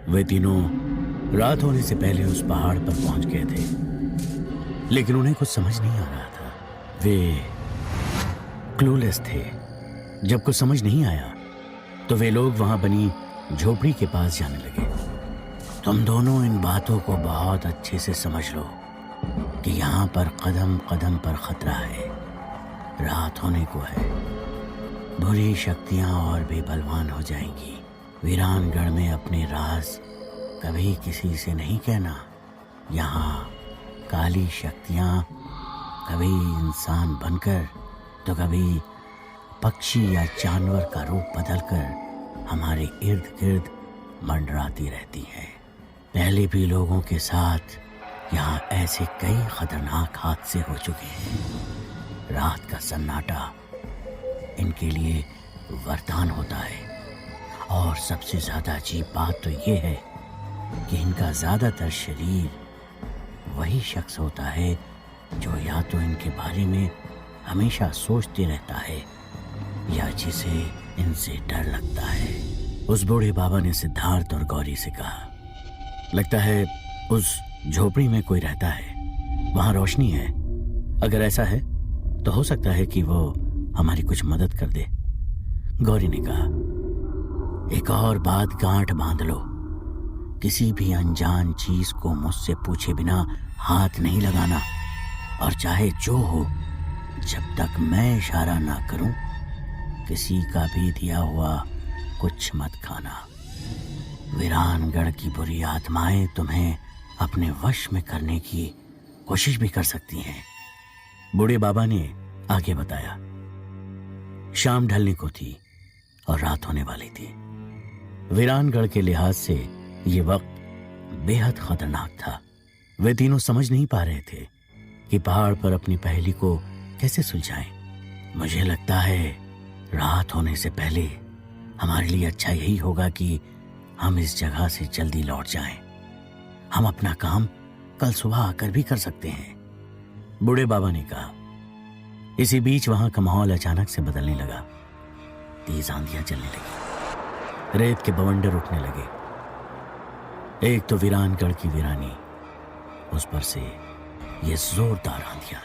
वे तीनों रात होने से पहले उस पहाड़ पर पहुंच गए थे, लेकिन उन्हें कुछ समझ नहीं आ रहा था। वे क्लूलेस थे। जब कुछ समझ नहीं आया तो वे लोग वहां बनी झोपड़ी के पास जाने लगे। तुम दोनों इन बातों को बहुत अच्छे से समझ लो कि यहाँ पर कदम कदम पर खतरा है। रात होने को है, बुरी शक्तियां और भी बलवान हो जाएंगी। वीरानगढ़ में अपने राज कभी किसी से नहीं कहना। यहाँ काली शक्तियां कभी इंसान बनकर तो कभी पक्षी या जानवर का रूप बदलकर हमारे इर्द गिर्द मंडराती रहती हैं। पहले भी लोगों के साथ यहाँ ऐसे कई खतरनाक हादसे हो चुके हैं। रात का सन्नाटा इनके लिए वरदान होता है। और सबसे ज्यादा अजीब बात तो ये है कि इनका ज्यादातर शरीर वही शख्स होता है जो या तो इनके बारे में हमेशा सोचते रहता है या जिसे इनसे डर लगता है। उस बूढ़े बाबा ने सिद्धार्थ और गौरी से कहा, लगता है उस झोपड़ी में कोई रहता है, वहां रोशनी है। अगर ऐसा है तो हो सकता है कि वो हमारी कुछ मदद कर दे। गौरी ने कहा, एक और बात गांठ बांध लो, किसी भी अनजान चीज को मुझसे पूछे बिना हाथ नहीं लगाना, और चाहे जो हो, जब तक मैं इशारा ना करूं किसी का भी दिया हुआ कुछ मत खाना। वीरानगढ़ की बुरी आत्माएं तुम्हें अपने वश में करने की कोशिश भी कर सकती हैं। बूढ़े बाबा ने आगे बताया, शाम ढलने को थी और रात होने वाली थी। वीरानगढ़ के लिहाज से ये वक्त बेहद खतरनाक था। वे तीनों समझ नहीं पा रहे थे कि पहाड़ पर अपनी पहेली को कैसे सुलझाएं। मुझे लगता है रात होने से पहले हमारे लिए अच्छा यही होगा कि हम इस जगह से जल्दी लौट जाएं। हम अपना काम कल सुबह आकर भी कर सकते हैं, बूढ़े बाबा ने कहा। इसी बीच वहां का माहौल अचानक से बदलने लगा। तेज आंधियां चलने लगी, रेत के बवंडर उठने लगे। एक तो वीरानगढ़ की वीरानी, उस पर से ये जोरदार आंधियां।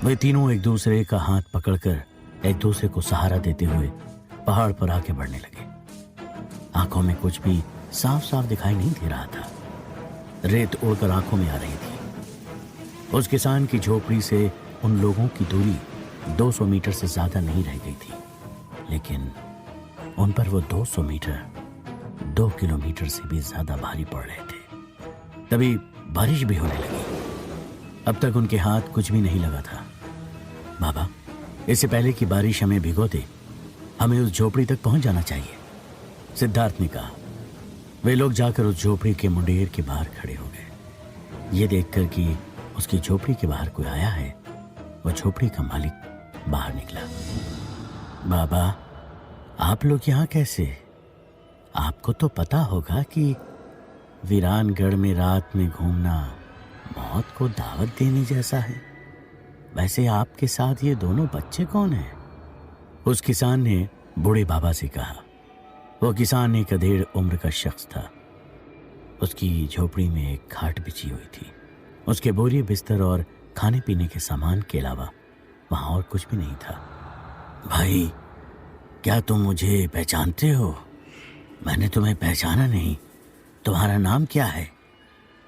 वे तीनों एक दूसरे का हाथ पकड़कर एक दूसरे को सहारा देते हुए पहाड़ पर आके बढ़ने लगे। आंखों में कुछ भी साफ साफ दिखाई नहीं दे रहा था। रेत उड़कर आंखों में आ रही थी। उस किसान की झोपड़ी से उन लोगों की दूरी 200 मीटर से ज्यादा नहीं रह गई थी, लेकिन उन पर वो 200 मीटर 2 किलोमीटर से भी ज्यादा भारी पड़ रहे थे। तभी बारिश भी होने लगी। अब तक उनके हाथ कुछ भी नहीं लगा था। बाबा, इससे पहले कि बारिश हमें भिगो दे, हमें उस झोपड़ी तक पहुंच जाना चाहिए, सिद्धार्थ ने कहा। वे लोग जाकर उस झोपड़ी के मुंडेर के बाहर खड़े हो गए। ये देखकर कि उसकी झोपड़ी के बाहर कोई आया है, वो झोपड़ी का मालिक बाहर निकला। बाबा, आप लोग यहाँ कैसे? आपको तो पता होगा कि वीरानगढ़ में रात में घूमना मौत को दावत देने जैसा है। वैसे आपके साथ ये दोनों बच्चे कौन हैं? उस किसान ने बूढ़े बाबा से कहा। वो किसान एक अधेड़ उम्र का शख्स था। उसकी झोपड़ी में एक खाट बिछी हुई थी। उसके बोरिए बिस्तर और खाने पीने के सामान के अलावा वहां और कुछ भी नहीं था। भाई, क्या तुम मुझे पहचानते हो? मैंने तुम्हें पहचाना नहीं। तुम्हारा नाम क्या है?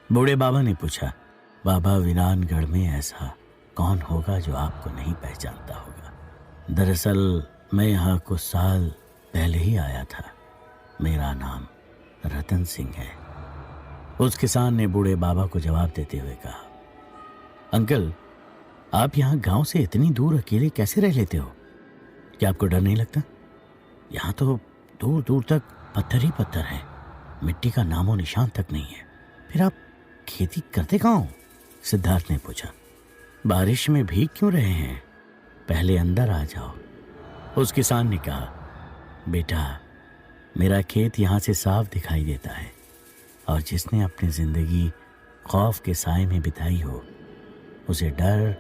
बूढ़े बाबा ने पूछा। बाबा, वीरानगढ़ में ऐसा कौन होगा जो आपको नहीं पहचानता होगा? दरअसल मैं यहाँ कुछ साल पहले ही आया था। मेरा नाम रतन सिंह है। उस किसान ने बूढ़े बाबा को जवाब देते हुए कहा। अंकल, आप यहाँ गांव से इतनी दूर अकेले कैसे रह लेते हो? क्या आपको डर नहीं लगता? यहाँ तो दूर दूर तक पत्थर ही पत्थर है, मिट्टी का नामो निशान तक नहीं है। फिर आप खेती करते कहाँ हो? सिद्धार्थ ने पूछा। बारिश में भीग क्यों रहे हैं? पहले अंदर आ जाओ, उस किसान ने कहा। बेटा, मेरा खेत यहाँ से साफ दिखाई देता है, और जिसने अपनी जिंदगी खौफ के साए में बिताई हो, उसे डर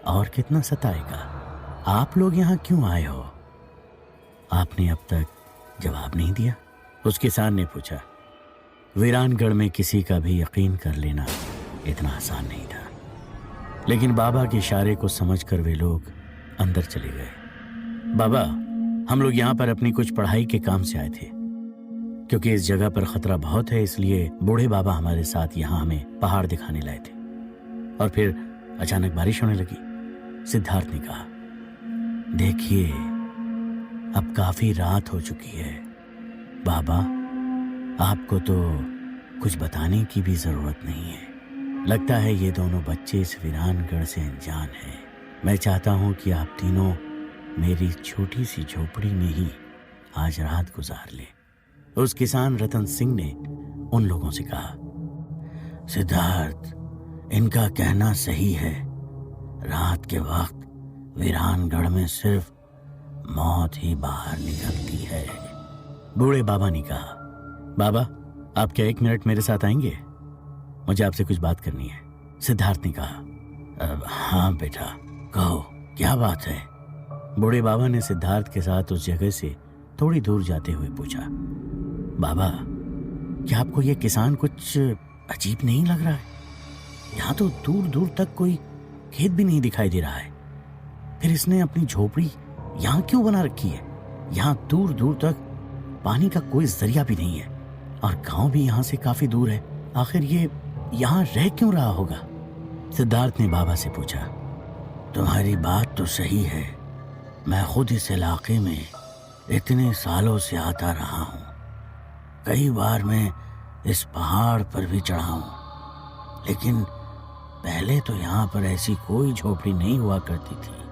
और कितना सताएगा। आप लोग यहाँ क्यों आए हो? आपने अब तक जवाब नहीं दिया, उस किसान ने पूछा। वीरानगढ़ में किसी का भी यकीन कर लेना इतना आसान नहीं था, लेकिन बाबा के इशारे को समझकर वे लोग अंदर चले गए। बाबा, हम लोग यहाँ पर अपनी कुछ पढ़ाई के काम से आए थे। क्योंकि इस जगह पर खतरा बहुत है, इसलिए बूढ़े बाबा हमारे साथ यहाँ हमें पहाड़ दिखाने लाए थे। और फिर अचानक बारिश होने लगी। सिद्धार्थ ने कहा, देखिए अब काफी रात हो चुकी है बाबा, आपको तो कुछ बताने की भी जरूरत नहीं है। लगता है ये दोनों बच्चे इस वीरानगढ़ से अनजान हैं। मैं चाहता हूं कि आप तीनों मेरी छोटी सी झोपड़ी में ही आज रात गुजार ले। उस किसान रतन सिंह ने उन लोगों से कहा, सिद्धार्थ, इनका कहना सही है। रात के वक्त वीरानगढ़ में सिर्फ मौत ही बाहर निकलती है। बूढ़े बाबा ने कहा, बाबा आप क्या 1 मिनट मेरे साथ आएंगे? मुझे आपसे कुछ बात करनी है। सिद्धार्थ ने कहा, हाँ बेटा कहो, क्या बात है? बूढ़े बाबा ने सिद्धार्थ के साथ उस जगह से थोड़ी दूर जाते हुए पूछा, बाबा क्या आपको ये किसान कुछ अजीब नहीं लग रहा है? यहाँ तो दूर दूर तक कोई खेत भी नहीं दिखाई दे रहा है। फिर इसने अपनी झोपड़ी यहाँ क्यों बना रखी है? यहाँ दूर दूर तक पानी का कोई जरिया भी नहीं है और गांव भी यहाँ से काफी दूर है। आखिर ये यहाँ रह क्यों रहा होगा? सिद्धार्थ ने बाबा से पूछा, तुम्हारी बात तो सही है। मैं खुद इस इलाके में इतने सालों से आता रहा हूँ। कई बार मैं इस पहाड़ पर भी चढ़ा हूँ, लेकिन पहले तो यहाँ पर ऐसी कोई झोपड़ी नहीं हुआ करती थी।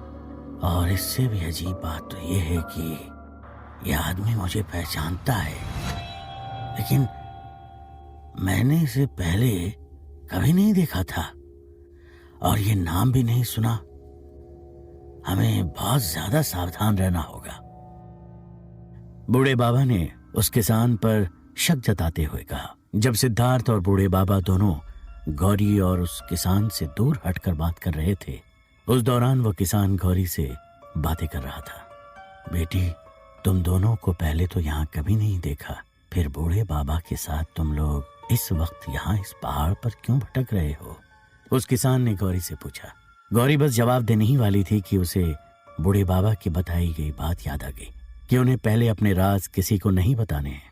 और इससे भी अजीब बात तो ये है कि यह आदमी मुझे पहचानता है, लेकिन मैंने इसे पहले कभी नहीं देखा था और ये नाम भी नहीं सुना। हमें बहुत ज्यादा सावधान रहना होगा। बूढ़े बाबा ने उस किसान पर शक जताते हुए कहा। जब सिद्धार्थ और बूढ़े बाबा दोनों गौरी और उस किसान से दूर हटकर बात कर रहे थे, उस दौरान वह किसान गौरी से बातें कर रहा था। बेटी, तुम दोनों को पहले तो यहाँ कभी नहीं देखा, फिर बूढ़े बाबा के साथ तुम लोग इस वक्त यहाँ इस पहाड़ पर क्यों भटक रहे हो? उस किसान ने गौरी से पूछा। गौरी बस जवाब देने ही वाली थी कि उसे बूढ़े बाबा की बताई गई बात याद आ गई कि उन्हें पहले अपने राज किसी को नहीं बताने हैं।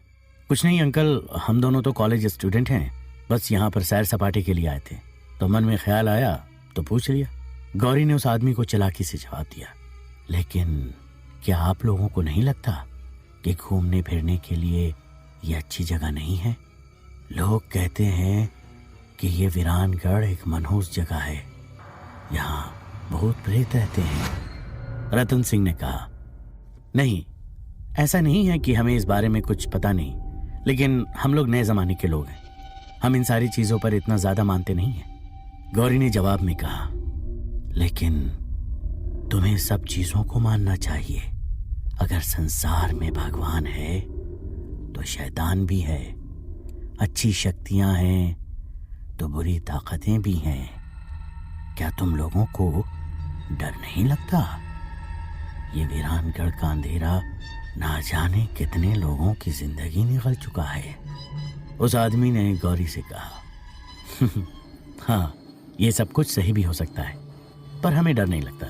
कुछ नहीं अंकल, हम दोनों तो कॉलेज स्टूडेंट हैं, बस यहाँ पर सैर सपाटे के लिए आए थे, तो मन में ख्याल आया तो पूछ लिया। गौरी ने उस आदमी को चालाकी से जवाब दिया, लेकिन क्या आप लोगों को नहीं लगता कि घूमने फिरने के लिए ये अच्छी जगह नहीं है? लोग कहते हैं कि ये वीरानगढ़ एक मनहूस जगह है, यहाँ भूत प्रेत रहते हैं। रतन सिंह ने कहा, नहीं, ऐसा नहीं है कि हमें इस बारे में कुछ पता नहीं, लेकिन हम लोग नए जमाने के लोग हैं, हम इन सारी चीजों पर इतना ज्यादा मानते नहीं हैं। गौरी ने जवाब में कहा, लेकिन तुम्हें सब चीजों को मानना चाहिए। अगर संसार में भगवान है तो शैतान भी है, अच्छी शक्तियां हैं तो बुरी ताकतें भी हैं। क्या तुम लोगों को डर नहीं लगता? ये वीरानगढ़ का अंधेरा ना जाने कितने लोगों की जिंदगी निगल चुका है। उस आदमी ने गौरी से कहा, हाँ, ये सब कुछ सही भी हो सकता है, पर हमें डर नहीं लगता।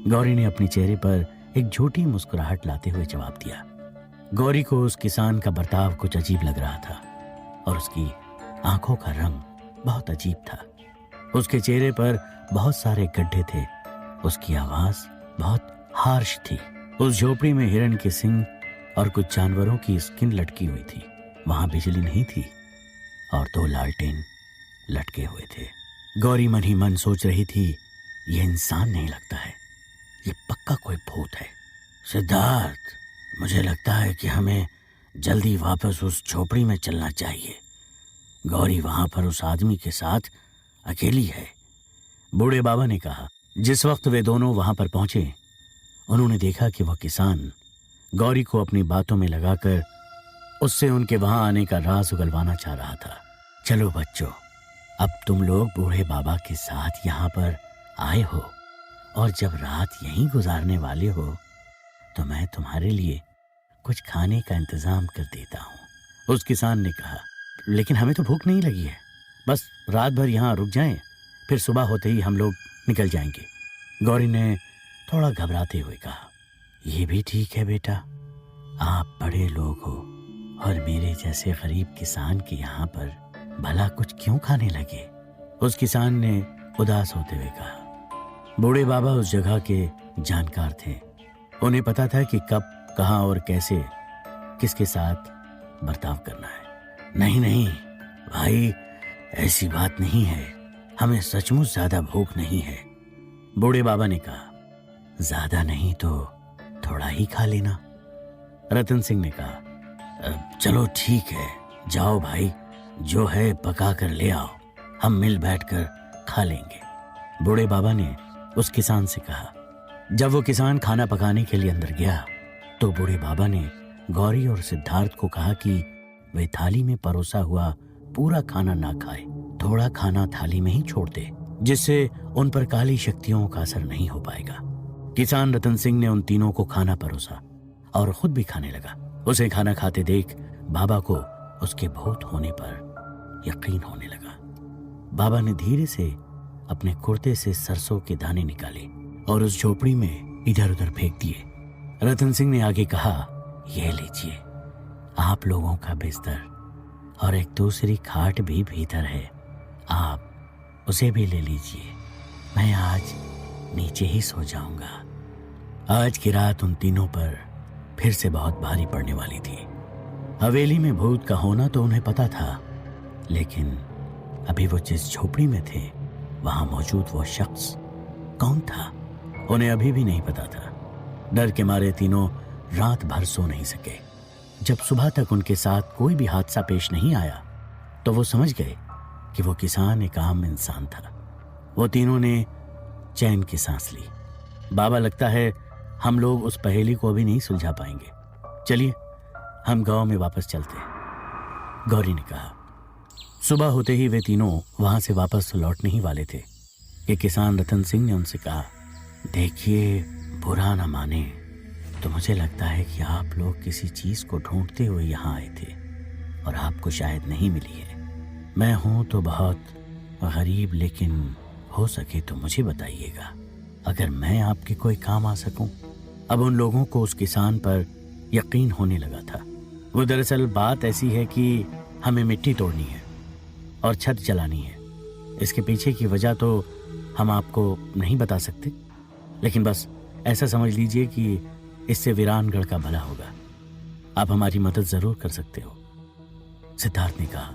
गौरी ने अपने चेहरे पर एक झूठी मुस्कुराहट लाते हुए जवाब दिया। गौरी को उस किसान का बर्ताव कुछ अजीब लग रहा था और उसकी आंखों का रंग बहुत अजीब था। उसके चेहरे पर बहुत सारे गड्ढे थे, उसकी आवाज बहुत हार्श थी। उस झोपड़ी में हिरण के सिंग और कुछ जानवरों की स्किन लटकी हुई थी। वहां बिजली नहीं थी और 2 लालटेन लटके हुए थे। गौरी मन ही मन सोच रही थी, ये इंसान नहीं लगता है, ये पक्का कोई भूत है। सिद्धार्थ, मुझे लगता है कि हमें जल्दी वापस उस झोपड़ी में चलना चाहिए। गौरी वहां पर उस आदमी के साथ अकेली है, बूढ़े बाबा ने कहा। जिस वक्त वे दोनों वहां पर पहुंचे, उन्होंने देखा कि वह किसान गौरी को अपनी बातों में लगाकर उससे उनके वहां आने का राज उगलवाना चाह रहा था। चलो बच्चों, अब तुम लोग बूढ़े बाबा के साथ यहाँ पर आए हो और जब रात यहीं गुजारने वाले हो तो मैं तुम्हारे लिए कुछ खाने का इंतजाम कर देता हूँ। उस किसान ने कहा। लेकिन हमें तो भूख नहीं लगी है। बस रात भर यहाँ रुक जाएं, फिर सुबह होते ही हम लोग निकल जाएंगे। गौरी ने थोड़ा घबराते हुए कहा। ये भी ठीक है बेटा, आप बड़े लोग हो और मेरे जैसे गरीब किसान के यहाँ पर भला कुछ क्यों खाने लगे? उस किसान ने उदास होते हुए कहा। बूढ़े बाबा उस जगह के जानकार थे। उन्हें पता था कि कब, कहाँ और कैसे किसके साथ बर्ताव करना है। नहीं नहीं भाई, ऐसी बात नहीं है, हमें सचमुच ज्यादा भूख नहीं है, बूढ़े बाबा ने कहा। ज्यादा नहीं तो थोड़ा ही खा लेना, रतन सिंह ने कहा। चलो ठीक है, जाओ भाई, जो है पका कर ले आओ, हम मिल बैठकर खा लेंगे, बूढ़े बाबा ने उस किसान से कहा। जब वो किसान खाना पकाने के लिए अंदर गया तो बूढ़े बाबा ने गौरी और सिद्धार्थ को कहा कि वे थाली में परोसा हुआ पूरा खाना ना खाए, थोड़ा खाना थाली में ही छोड़ दे, जिससे उन पर काली शक्तियों का असर नहीं हो पाएगा। किसान रतन सिंह ने उन तीनों को खाना परोसा और खुद भी खाने लगा। उसे खाना खाते देख बाबा को उसके भूत होने पर यकीन होने लगा। बाबा ने धीरे से अपने कुर्ते से सरसों के दाने निकाले और उस झोपड़ी में इधर उधर फेंक दिए। रतन सिंह ने आगे कहा, ये लीजिए, आप लोगों का बिस्तर और एक दूसरी खाट भी भीतर है, आप उसे भी ले लीजिए, मैं आज नीचे ही सो जाऊंगा। आज की रात उन तीनों पर फिर से बहुत भारी पड़ने वाली थी। हवेली में भूत का होना तो उन्हें पता था, लेकिन अभी वो जिस झोपड़ी में थे वहां मौजूद वो शख्स कौन था, उन्हें अभी भी नहीं पता था। डर के मारे तीनों रात भर सो नहीं सके। जब सुबह तक उनके साथ कोई भी हादसा पेश नहीं आया तो वो समझ गए कि वो किसान एक आम इंसान था। वो तीनों ने चैन की सांस ली। बाबा, लगता है हम लोग उस पहेली को अभी नहीं सुलझा पाएंगे, चलिए हम गांव में वापस चलते हैं, गौरी ने कहा। सुबह होते ही वे तीनों वहां से वापस लौटने ही वाले थे कि किसान रतन सिंह ने उनसे कहा, देखिए बुरा न माने तो मुझे लगता है कि आप लोग किसी चीज को ढूंढते हुए यहाँ आए थे और आपको शायद नहीं मिली है। मैं हूं तो बहुत गरीब, लेकिन हो सके तो मुझे बताइएगा, अगर मैं आपके कोई काम आ सकूं। अब उन लोगों को उस किसान पर यकीन होने लगा था। वो दरअसल बात ऐसी है कि हमें मिट्टी तोड़नी है और छत जलानी है। इसके पीछे की वजह तो हम आपको नहीं बता सकते, लेकिन बस ऐसा समझ लीजिए कि इससे वीरानगढ़ का भला होगा। आप हमारी मदद जरूर कर सकते हो, सिद्धार्थ ने कहा।